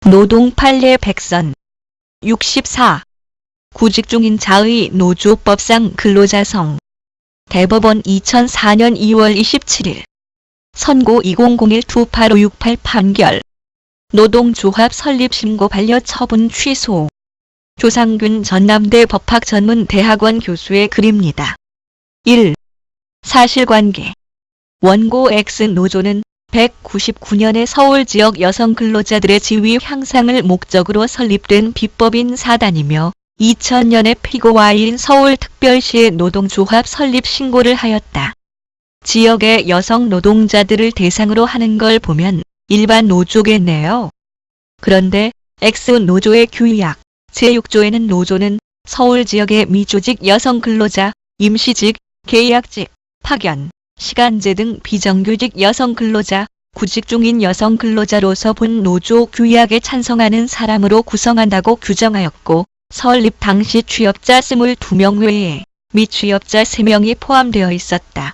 노동판례 백선 64. 구직 중인 자의 노조법상 근로자성. 대법원 2004년 2월 27일. 선고 2001-28568 판결. 노동조합 설립신고 반려처분 취소. 조상균 전남대 법학전문대학원 교수의 글입니다. 1. 사실관계. 원고 X노조는 199년에 서울지역 여성 근로자들의 지위 향상을 목적으로 설립된 비법인 사단이며 2000년에 피고 Y인 서울특별시의 노동조합 설립 신고를 하였다. 지역의 여성 노동자들을 대상으로 하는 걸 보면 일반 노조겠네요. 그런데 X노조의 규약 제6조에는 노조는 서울지역의 미조직 여성 근로자, 임시직, 계약직, 파견, 시간제 등 비정규직 여성 근로자, 구직 중인 여성 근로자로서 본 노조 규약에 찬성하는 사람으로 구성한다고 규정하였고 설립 당시 취업자 22명 외에 미취업자 3명이 포함되어 있었다.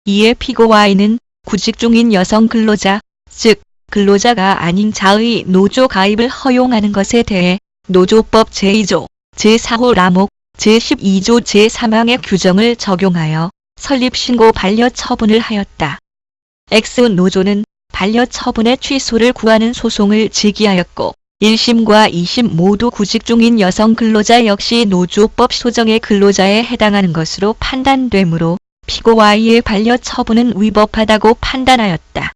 이에 피고 Y는 구직 중인 여성 근로자, 즉 근로자가 아닌 자의 노조 가입을 허용하는 것에 대해 노조법 제2조, 제4호 라목, 제12조 제3항의 규정을 적용하여 설립신고 반려처분을 하였다. X노조는 반려처분의 취소를 구하는 소송을 제기하였고 1심과 2심 모두 구직 중인 여성 근로자 역시 노조법 소정의 근로자에 해당하는 것으로 판단되므로 피고 Y의 반려처분은 위법하다고 판단하였다.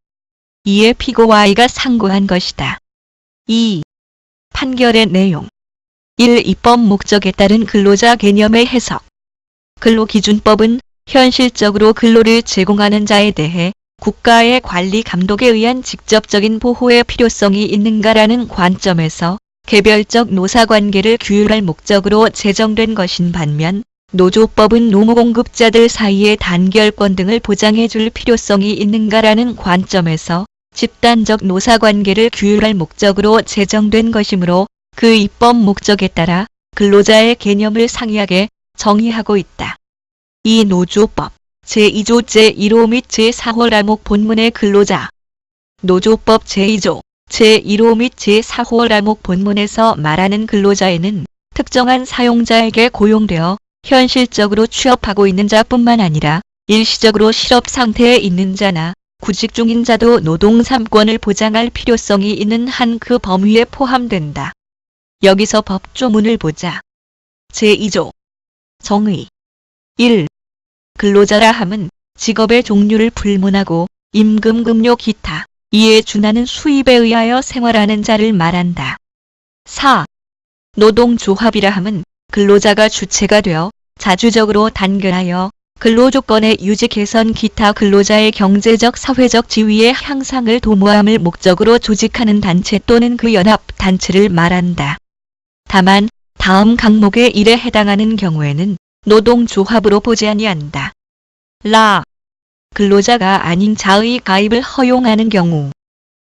이에 피고 Y가 상고한 것이다. 2. 판결의 내용. 1. 입법 목적에 따른 근로자 개념의 해석. 근로기준법은 현실적으로 근로를 제공하는 자에 대해 국가의 관리 감독에 의한 직접적인 보호의 필요성이 있는가라는 관점에서 개별적 노사관계를 규율할 목적으로 제정된 것인 반면 노조법은 노무공급자들 사이의 단결권 등을 보장해 줄 필요성이 있는가라는 관점에서 집단적 노사관계를 규율할 목적으로 제정된 것이므로 그 입법 목적에 따라 근로자의 개념을 상이하게 정의하고 있다. 이 노조법 제2조 제1호 및 제4호 라목 본문의 근로자. 노조법 제2조 제1호 및 제4호 라목 본문에서 말하는 근로자에는 특정한 사용자에게 고용되어 현실적으로 취업하고 있는 자뿐만 아니라 일시적으로 실업 상태에 있는 자나 구직 중인 자도 노동 3권을 보장할 필요성이 있는 한 그 범위에 포함된다. 여기서 법조문을 보자. 제2조 정의. 1. 근로자라 함은 직업의 종류를 불문하고 임금, 급료, 기타 이에 준하는 수입에 의하여 생활하는 자를 말한다. 4. 노동조합이라 함은 근로자가 주체가 되어 자주적으로 단결하여 근로조건의 유지 개선 기타 근로자의 경제적 사회적 지위의 향상을 도모함을 목적으로 조직하는 단체 또는 그 연합 단체를 말한다. 다만 다음 항목의 1에 해당하는 경우에는 노동조합으로 보지 아니한다. 라. 근로자가 아닌 자의 가입을 허용하는 경우.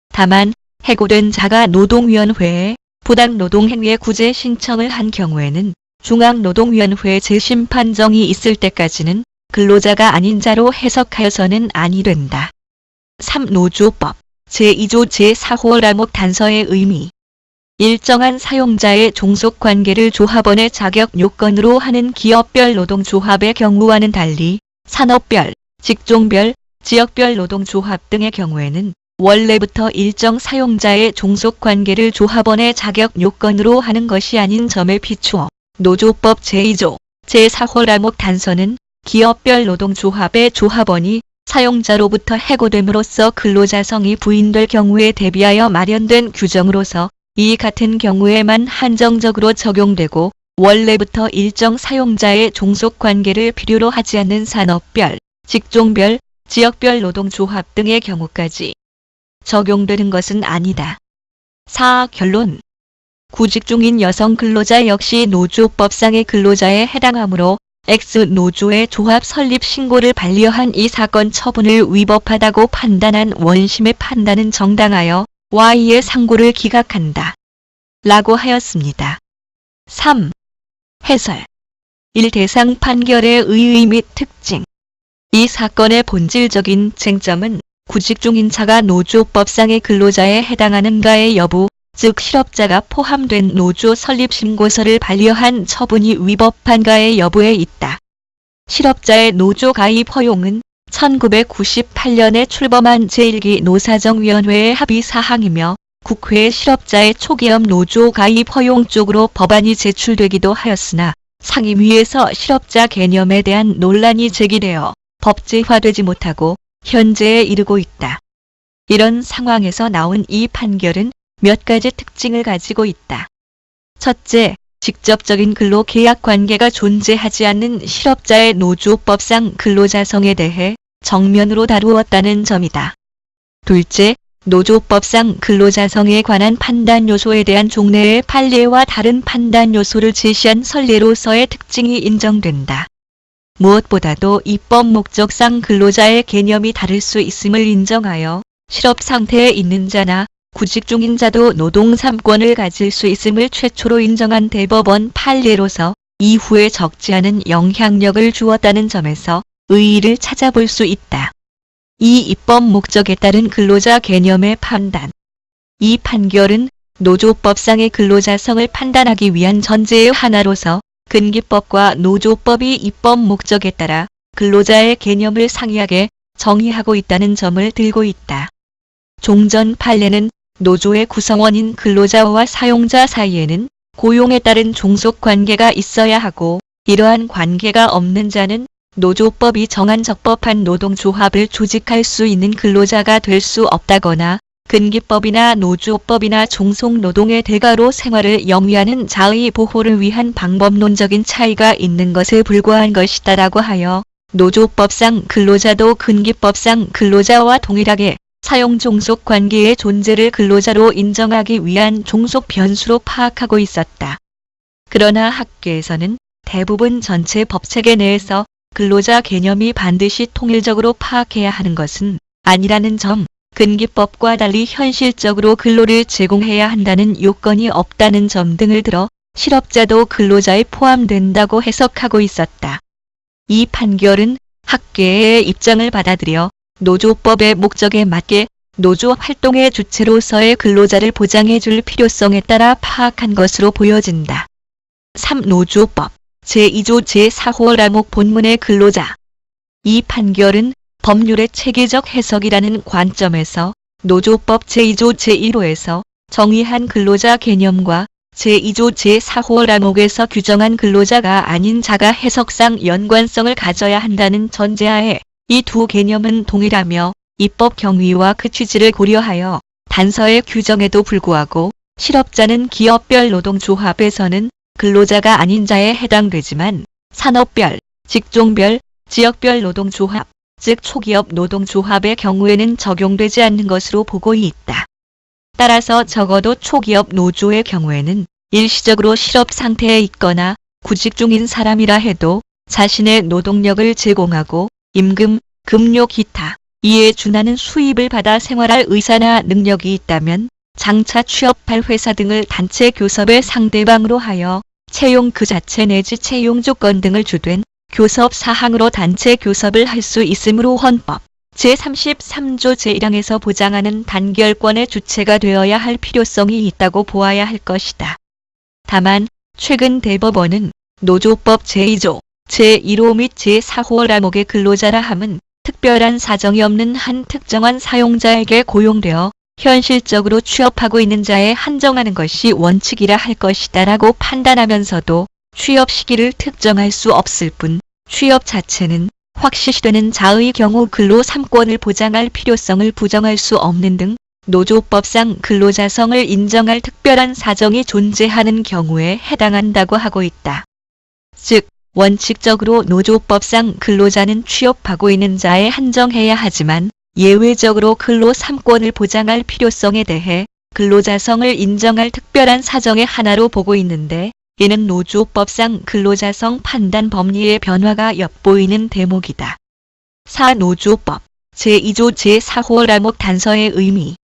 다만 해고된 자가 노동위원회에 부당노동행위의 구제 신청을 한 경우에는 중앙노동위원회 재심판정이 있을 때까지는 근로자가 아닌 자로 해석하여서는 아니 된다. 3. 노조법 제2조 제4호 라목 단서의 의미. 일정한 사용자의 종속관계를 조합원의 자격 요건으로 하는 기업별 노동조합의 경우와는 달리 산업별, 직종별, 지역별 노동조합 등의 경우에는 원래부터 일정 사용자의 종속관계를 조합원의 자격 요건으로 하는 것이 아닌 점에 비추어 노조법 제2조 제4호 라목 단서는 기업별 노동조합의 조합원이 사용자로부터 해고됨으로써 근로자성이 부인될 경우에 대비하여 마련된 규정으로서 이 같은 경우에만 한정적으로 적용되고 원래부터 일정 사용자의 종속관계를 필요로 하지 않는 산업별, 직종별, 지역별 노동조합 등의 경우까지 적용되는 것은 아니다. 4. 결론. 구직 중인 여성 근로자 역시 노조법상의 근로자에 해당하므로 X노조의 조합 설립 신고를 반려한 이 사건 처분을 위법하다고 판단한 원심의 판단은 정당하여 Y의 상고를 기각한다. 라고 하였습니다. 3. 해설. 1. 대상 판결의 의의 및 특징. 이 사건의 본질적인 쟁점은 구직 중인 자가 노조법상의 근로자에 해당하는가의 여부, 즉 실업자가 포함된 노조 설립 신고서를 반려한 처분이 위법한가의 여부에 있다. 실업자의 노조 가입 허용은 1998년에 출범한 제1기 노사정위원회의 합의 사항이며 국회에 실업자의 초기업 노조 가입 허용 쪽으로 법안이 제출되기도 하였으나 상임위에서 실업자 개념에 대한 논란이 제기되어 법제화되지 못하고 현재에 이르고 있다. 이런 상황에서 나온 이 판결은 몇 가지 특징을 가지고 있다. 첫째, 직접적인 근로계약 관계가 존재하지 않는 실업자의 노조법상 근로자성에 대해 정면으로 다루었다는 점이다. 둘째, 노조법상 근로자성에 관한 판단 요소에 대한 종래의 판례와 다른 판단 요소를 제시한 선례로서의 특징이 인정된다. 무엇보다도 입법 목적상 근로자의 개념이 다를 수 있음을 인정하여 실업 상태에 있는 자나 구직 중인 자도 노동 3권을 가질 수 있음을 최초로 인정한 대법원 판례로서 이후에 적지 않은 영향력을 주었다는 점에서 의의를 찾아볼 수 있다. 이 입법 목적에 따른 근로자 개념의 판단. 이 판결은 노조법상의 근로자성을 판단하기 위한 전제의 하나로서 근기법과 노조법이 입법 목적에 따라 근로자의 개념을 상이하게 정의하고 있다는 점을 들고 있다. 종전 판례는 노조의 구성원인 근로자와 사용자 사이에는 고용에 따른 종속 관계가 있어야 하고 이러한 관계가 없는 자는 노조법이 정한 적법한 노동조합을 조직할 수 있는 근로자가 될 수 없다거나 근기법이나 노조법이나 종속노동의 대가로 생활을 영위하는 자의 보호를 위한 방법론적인 차이가 있는 것에 불과한 것이다라고 하여 노조법상 근로자도 근기법상 근로자와 동일하게 사용 종속 관계의 존재를 근로자로 인정하기 위한 종속 변수로 파악하고 있었다. 그러나 학계에서는 대부분 전체 법체계 내에서 근로자 개념이 반드시 통일적으로 파악해야 하는 것은 아니라는 점, 근기법과 달리 현실적으로 근로를 제공해야 한다는 요건이 없다는 점 등을 들어 실업자도 근로자에 포함된다고 해석하고 있었다. 이 판결은 학계의 입장을 받아들여 노조법의 목적에 맞게 노조 활동의 주체로서의 근로자를 보장해 줄 필요성에 따라 파악한 것으로 보여진다. 3. 노조법 제2조 제4호 라목 본문의 근로자. 이 판결은 법률의 체계적 해석이라는 관점에서 노조법 제2조 제1호에서 정의한 근로자 개념과 제2조 제4호 라목에서 규정한 근로자가 아닌 자가 해석상 연관성을 가져야 한다는 전제하에 이 두 개념은 동일하며 입법 경위와 그 취지를 고려하여 단서의 규정에도 불구하고 실업자는 기업별 노동조합에서는 근로자가 아닌 자에 해당되지만 산업별, 직종별, 지역별 노동조합, 즉 초기업 노동조합의 경우에는 적용되지 않는 것으로 보고 있다. 따라서 적어도 초기업 노조의 경우에는 일시적으로 실업 상태에 있거나 구직 중인 사람이라 해도 자신의 노동력을 제공하고 임금, 급료 기타, 이에 준하는 수입을 받아 생활할 의사나 능력이 있다면 장차 취업할 회사 등을 단체 교섭의 상대방으로 하여 채용 그 자체 내지 채용 조건 등을 주된 교섭 사항으로 단체 교섭을 할 수 있으므로 헌법 제33조 제1항에서 보장하는 단결권의 주체가 되어야 할 필요성이 있다고 보아야 할 것이다. 다만 최근 대법원은 노조법 제2조 제1호 및 제4호 라목의 근로자라 함은 특별한 사정이 없는 한 특정한 사용자에게 고용되어 현실적으로 취업하고 있는 자에 한정하는 것이 원칙이라 할 것이다라고 판단하면서도 취업 시기를 특정할 수 없을 뿐 취업 자체는 확실시되는 자의 경우 근로 3권을 보장할 필요성을 부정할 수 없는 등 노조법상 근로자성을 인정할 특별한 사정이 존재하는 경우에 해당한다고 하고 있다. 즉 원칙적으로 노조법상 근로자는 취업하고 있는 자에 한정해야 하지만 예외적으로 근로 3권을 보장할 필요성에 대해 근로자성을 인정할 특별한 사정의 하나로 보고 있는데 이는 노조법상 근로자성 판단 법리의 변화가 엿보이는 대목이다. 4. 노조법 제2조 제4호 라목 단서의 의미.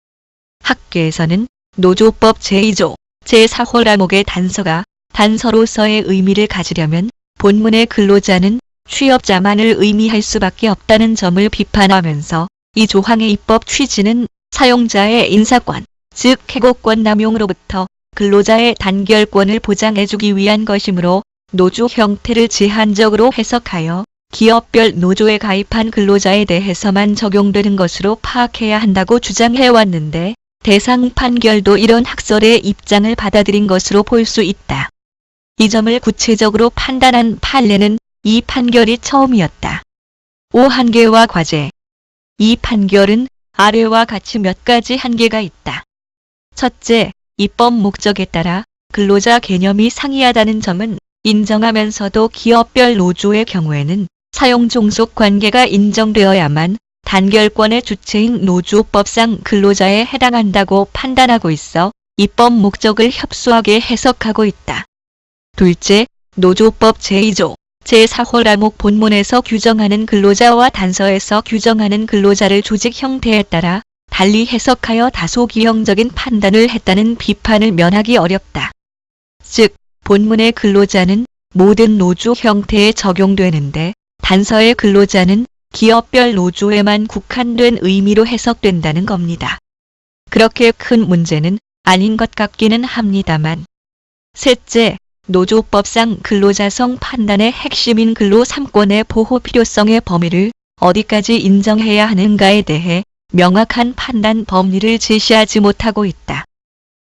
학계에서는 노조법 제2조 제4호 라목의 단서가 단서로서의 의미를 가지려면 본문의 근로자는 취업자만을 의미할 수밖에 없다는 점을 비판하면서 이 조항의 입법 취지는 사용자의 인사권, 즉 해고권 남용으로부터 근로자의 단결권을 보장해주기 위한 것이므로 노조 형태를 제한적으로 해석하여 기업별 노조에 가입한 근로자에 대해서만 적용되는 것으로 파악해야 한다고 주장해왔는데 대상 판결도 이런 학설의 입장을 받아들인 것으로 볼 수 있다. 이 점을 구체적으로 판단한 판례는 이 판결이 처음이었다. 한계와 과제. 이 판결은 아래와 같이 몇 가지 한계가 있다. 첫째, 입법 목적에 따라 근로자 개념이 상이하다는 점은 인정하면서도 기업별 노조의 경우에는 사용 종속 관계가 인정되어야만 단결권의 주체인 노조법상 근로자에 해당한다고 판단하고 있어 입법 목적을 협소하게 해석하고 있다. 둘째, 노조법 제2조, 제4호라목 본문에서 규정하는 근로자와 단서에서 규정하는 근로자를 조직 형태에 따라 달리 해석하여 다소 기형적인 판단을 했다는 비판을 면하기 어렵다. 즉, 본문의 근로자는 모든 노조 형태에 적용되는데 단서의 근로자는 기업별 노조에만 국한된 의미로 해석된다는 겁니다. 그렇게 큰 문제는 아닌 것 같기는 합니다만. 셋째, 노조법상 근로자성 판단의 핵심인 근로 3권의 보호 필요성의 범위를 어디까지 인정해야 하는가에 대해 명확한 판단 범위를 제시하지 못하고 있다.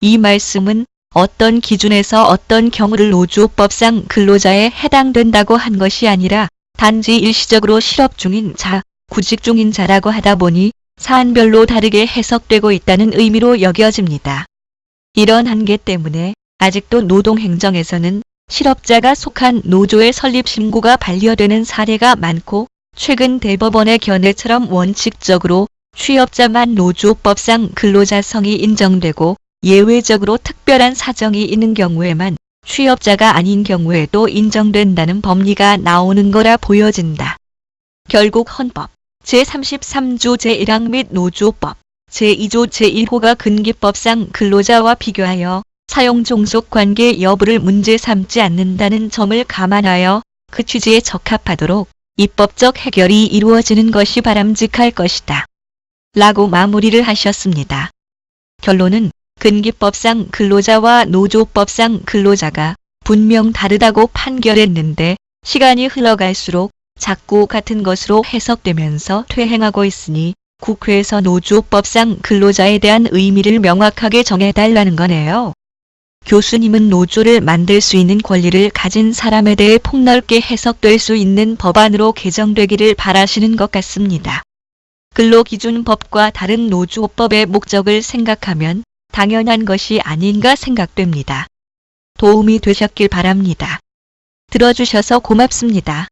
이 말씀은 어떤 기준에서 어떤 경우를 노조법상 근로자에 해당된다고 한 것이 아니라 단지 일시적으로 실업 중인 자, 구직 중인 자라고 하다 보니 사안별로 다르게 해석되고 있다는 의미로 여겨집니다. 이런 한계 때문에 아직도 노동행정에서는 실업자가 속한 노조의 설립 신고가 반려되는 사례가 많고 최근 대법원의 견해처럼 원칙적으로 취업자만 노조법상 근로자성이 인정되고 예외적으로 특별한 사정이 있는 경우에만 취업자가 아닌 경우에도 인정된다는 법리가 나오는 거라 보여진다. 결국 헌법 제33조 제1항 및 노조법 제2조 제1호가 근기법상 근로자와 비교하여 사용 종속 관계 여부를 문제 삼지 않는다는 점을 감안하여 그 취지에 적합하도록 입법적 해결이 이루어지는 것이 바람직할 것이다. 라고 마무리를 하셨습니다. 결론은 근기법상 근로자와 노조법상 근로자가 분명 다르다고 판결했는데 시간이 흘러갈수록 자꾸 같은 것으로 해석되면서 퇴행하고 있으니 국회에서 노조법상 근로자에 대한 의미를 명확하게 정해달라는 거네요. 교수님은 노조를 만들 수 있는 권리를 가진 사람에 대해 폭넓게 해석될 수 있는 법안으로 개정되기를 바라시는 것 같습니다. 근로기준법과 다른 노조법의 목적을 생각하면 당연한 것이 아닌가 생각됩니다. 도움이 되셨길 바랍니다. 들어주셔서 고맙습니다.